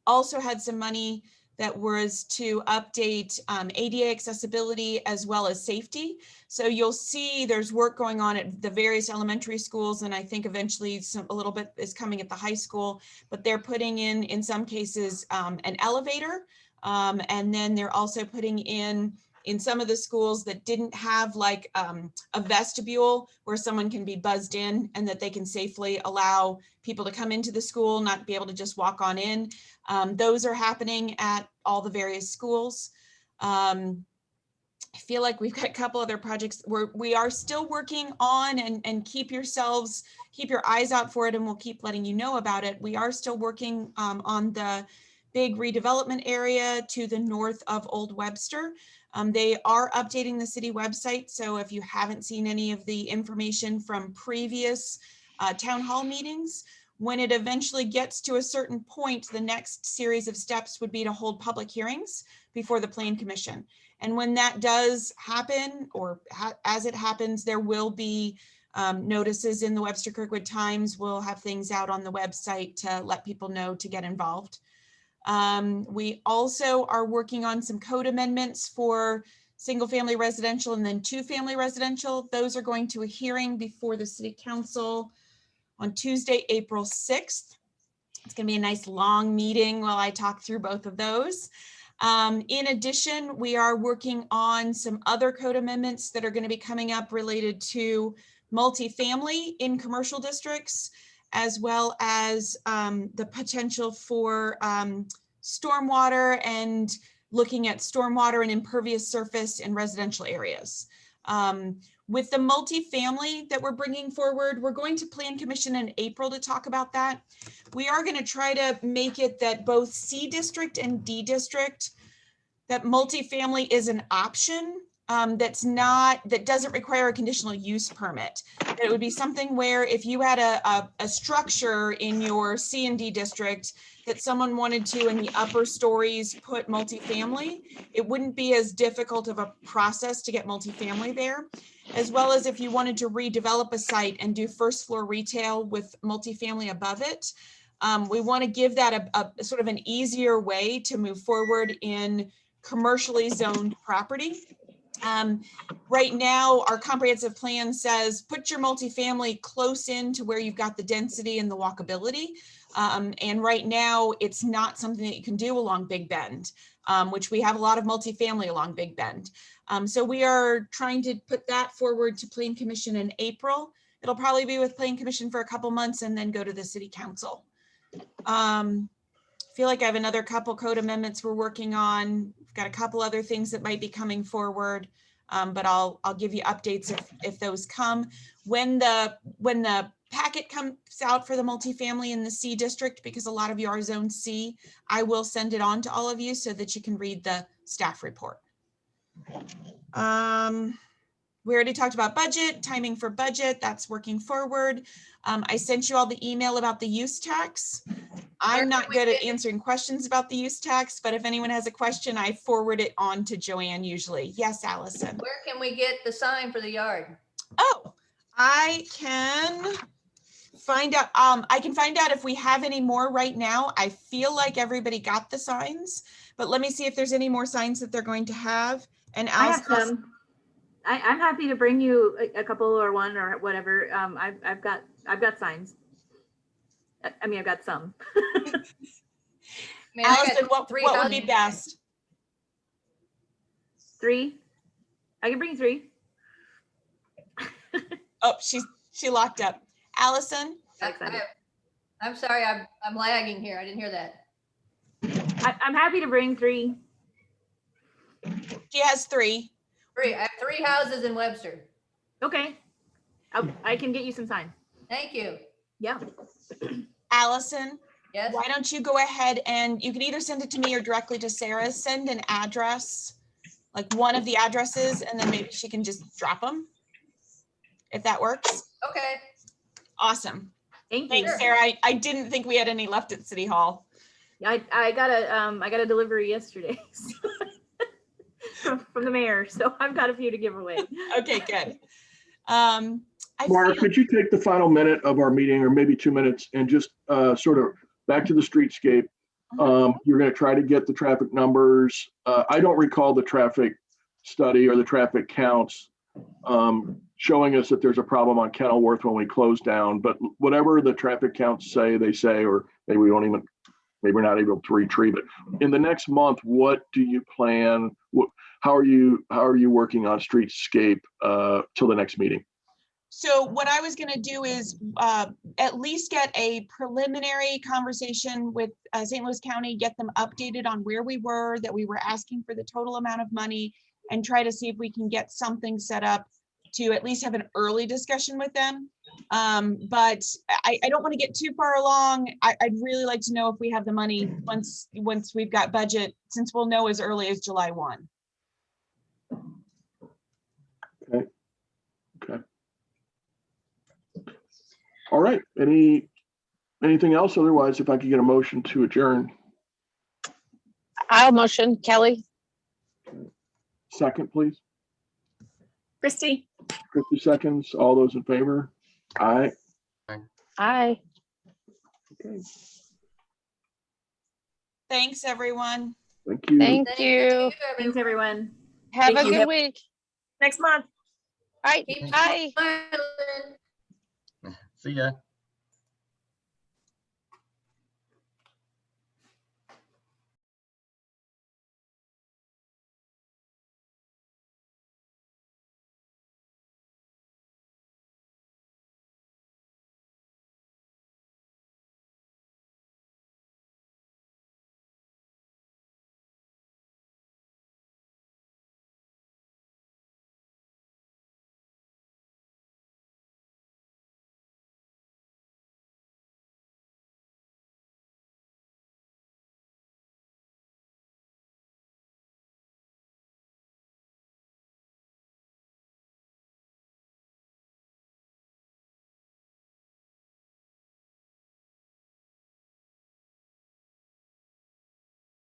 also had some money that was to update ADA accessibility as well as safety. So you'll see there's work going on at the various elementary schools, and I think eventually a little bit is coming at the high school, but they're putting in some cases, an elevator. And then they're also putting in some of the schools that didn't have like a vestibule where someone can be buzzed in and that they can safely allow people to come into the school, not be able to just walk on in. Those are happening at all the various schools. I feel like we've got a couple other projects where we are still working on, and keep your eyes out for it, and we'll keep letting you know about it. We are still working on the big redevelopment area to the north of Old Webster. They are updating the city website. So if you haven't seen any of the information from previous town hall meetings, when it eventually gets to a certain point, the next series of steps would be to hold public hearings before the Plan Commission. And when that does happen, or as it happens, there will be notices in the Webster Kirkwood Times. We'll have things out on the website to let people know to get involved. We also are working on some code amendments for single family residential and then 2-family residential. Those are going to a hearing before the City Council on Tuesday, April 6th. It's going to be a nice long meeting while I talk through both of those. In addition, we are working on some other code amendments that are going to be coming up related to multifamily in commercial districts, as well as the potential for stormwater and looking at stormwater and impervious surface in residential areas. With the multifamily that we're bringing forward, we're going to Plan Commission in April to talk about that. We are going to try to make it that both C district and D district, that multifamily is an option that doesn't require a conditional use permit. It would be something where if you had a structure in your C and D district that someone wanted to in the upper stories put multifamily, it wouldn't be as difficult of a process to get multifamily there. As well as if you wanted to redevelop a site and do first floor retail with multifamily above it. We want to give that a sort of an easier way to move forward in commercially zoned property. Right now, our comprehensive plan says put your multifamily close in to where you've got the density and the walkability. And right now, it's not something that you can do along Big Bend, which we have a lot of multifamily along Big Bend. So we are trying to put that forward to Plan Commission in April. It'll probably be with Plan Commission for a couple months and then go to the City Council. Feel like I have another couple code amendments we're working on. We've got a couple other things that might be coming forward, but I'll give you updates if those come. When the packet comes out for the multifamily in the C district, because a lot of you are zone C, I will send it on to all of you so that you can read the staff report. We already talked about budget, timing for budget, that's working forward. I sent you all the email about the use tax. I'm not good at answering questions about the use tax, but if anyone has a question, I forward it on to Joanne usually. Yes, Allison. Where can we get the sign for the yard? Oh, I can find out. I can find out if we have any more right now. I feel like everybody got the signs, but let me see if there's any more signs that they're going to have. And I have some. I'm happy to bring you a couple or one or whatever. I've got signs. I mean, I've got some. Man, Allison, what would be best? 3. I can bring 3. Oh, she locked up. Allison? I'm sorry, I'm lagging here. I didn't hear that. I'm happy to bring 3. She has 3. 3. I have 3 houses in Webster. Okay. I can get you some signs. Thank you. Yeah. Allison, yes. Why don't you go ahead and you can either send it to me or directly to Sarah. Send an address, like one of the addresses, and then maybe she can just drop them, if that works. Okay. Awesome. Thanks, Sarah. I didn't think we had any left at City Hall. Yeah, I got a delivery yesterday from the mayor, so I've got a few to give away. Okay, good. Mara, could you take the final minute of our meeting, or maybe 2 minutes, and just sort of back to the streetscape? You're going to try to get the traffic numbers. I don't recall the traffic study or the traffic counts showing us that there's a problem on Kenilworth when we close down, but whatever the traffic counts say, they say, or maybe we don't even, maybe we're not able to retrieve it. In the next month, what do you plan? How are you working on streetscape till the next meeting? So what I was going to do is at least get a preliminary conversation with St. Louis County, get them updated on where we were, that we were asking for the total amount of money, and try to see if we can get something set up to at least have an early discussion with them. But I don't want to get too far along. I'd really like to know if we have the money once we've got budget, since we'll know as early as July 1. Okay. All right. Anything else? Otherwise, if I could get a motion to adjourn. I'll motion, Kelly. Second, please. Christie? 50 seconds. All those in favor? Aye. Aye. Okay. Thanks, everyone. Thank you. Thank you. Thanks, everyone. Have Thank a you. good week. Next month. All right. Keep Bye. smiling. See ya.